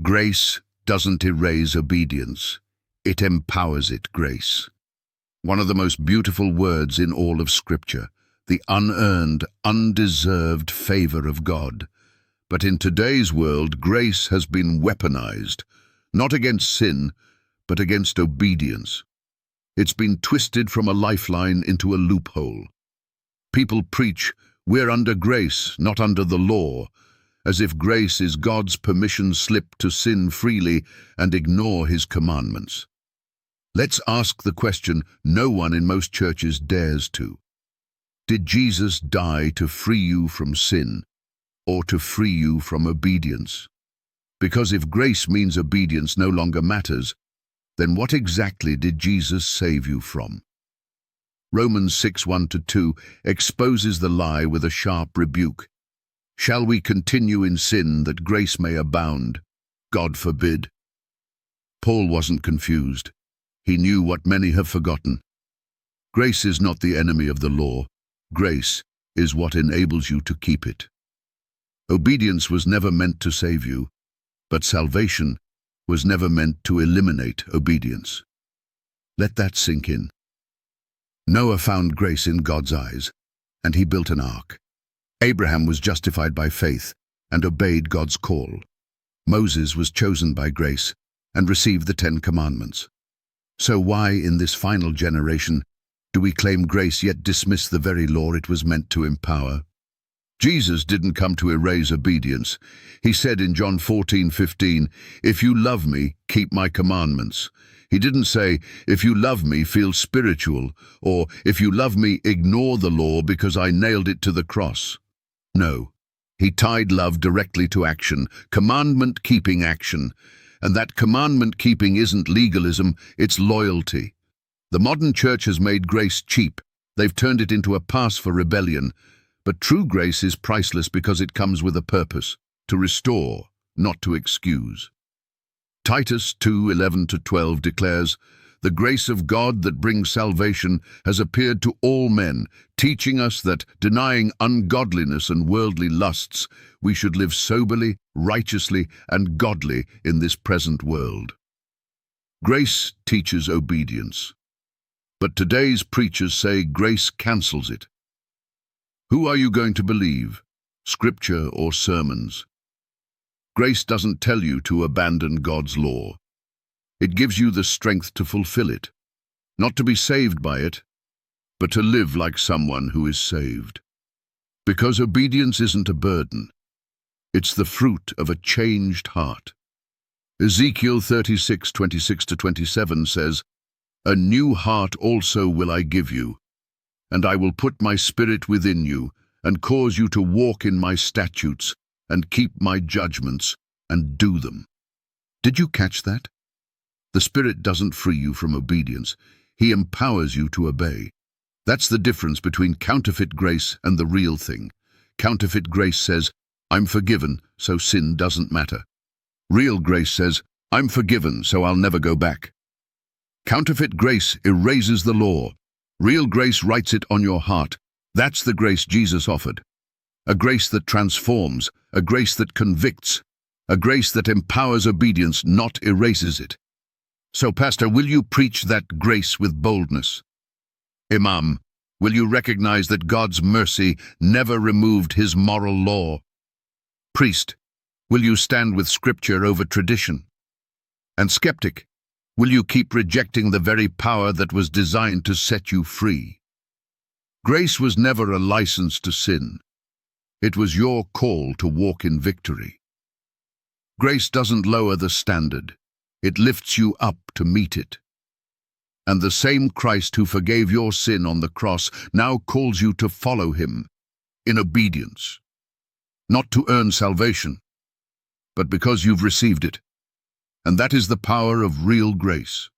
Grace doesn't erase obedience. It empowers it, grace. One of the most beautiful words in all of Scripture, the unearned, undeserved favor of God. But in today's world, grace has been weaponized, not against sin, but against obedience. It's been twisted from a lifeline into a loophole. People preach, we're under grace, not under the law, as if grace is God's permission slip to sin freely and ignore his commandments. Let's ask the question no one in most churches dares to. Did Jesus die to free you from sin or to free you from obedience? Because if grace means obedience no longer matters, then what exactly did Jesus save you from? Romans 6:1-2 exposes the lie with a sharp rebuke. Shall we continue in sin that grace may abound? God forbid. Paul wasn't confused. He knew what many have forgotten. Grace is not the enemy of the law. Grace is what enables you to keep it. Obedience was never meant to save you, but salvation was never meant to eliminate obedience. Let that sink in. Noah found grace in God's eyes, and he built an ark. Abraham was justified by faith and obeyed God's call. Moses was chosen by grace and received the 10 Commandments. So why, in this final generation, do we claim grace yet dismiss the very law it was meant to empower? Jesus didn't come to erase obedience. He said in John 14:15, "If you love me, keep my commandments." He didn't say, "If you love me, feel spiritual," or "If you love me, ignore the law because I nailed it to the cross." No, he tied love directly to action, commandment-keeping action. And that commandment-keeping isn't legalism, it's loyalty. The modern church has made grace cheap. They've turned it into a pass for rebellion. But true grace is priceless because it comes with a purpose, to restore, not to excuse. Titus 2:11-12 declares, "The grace of God that brings salvation has appeared to all men, teaching us that, denying ungodliness and worldly lusts, we should live soberly, righteously, and godly in this present world." Grace teaches obedience. But today's preachers say grace cancels it. Who are you going to believe, Scripture or sermons? Grace doesn't tell you to abandon God's law. It gives you the strength to fulfill it, not to be saved by it, but to live like someone who is saved. Because obedience isn't a burden. It's the fruit of a changed heart. Ezekiel 36:26-27 says, "A new heart also will I give you, and I will put my spirit within you, and cause you to walk in my statutes, and keep my judgments, and do them." Did you catch that? The Spirit doesn't free you from obedience. He empowers you to obey. That's the difference between counterfeit grace and the real thing. Counterfeit grace says, "I'm forgiven, so sin doesn't matter." Real grace says, "I'm forgiven, so I'll never go back." Counterfeit grace erases the law. Real grace writes it on your heart. That's the grace Jesus offered. A grace that transforms, a grace that convicts, a grace that empowers obedience, not erases it. So, Pastor, will you preach that grace with boldness? Imam, will you recognize that God's mercy never removed his moral law? Priest, will you stand with Scripture over tradition? And skeptic, will you keep rejecting the very power that was designed to set you free? Grace was never a license to sin. It was your call to walk in victory. Grace doesn't lower the standard. It lifts you up to meet it. And the same Christ who forgave your sin on the cross now calls you to follow him in obedience. Not to earn salvation, but because you've received it. And that is the power of real grace.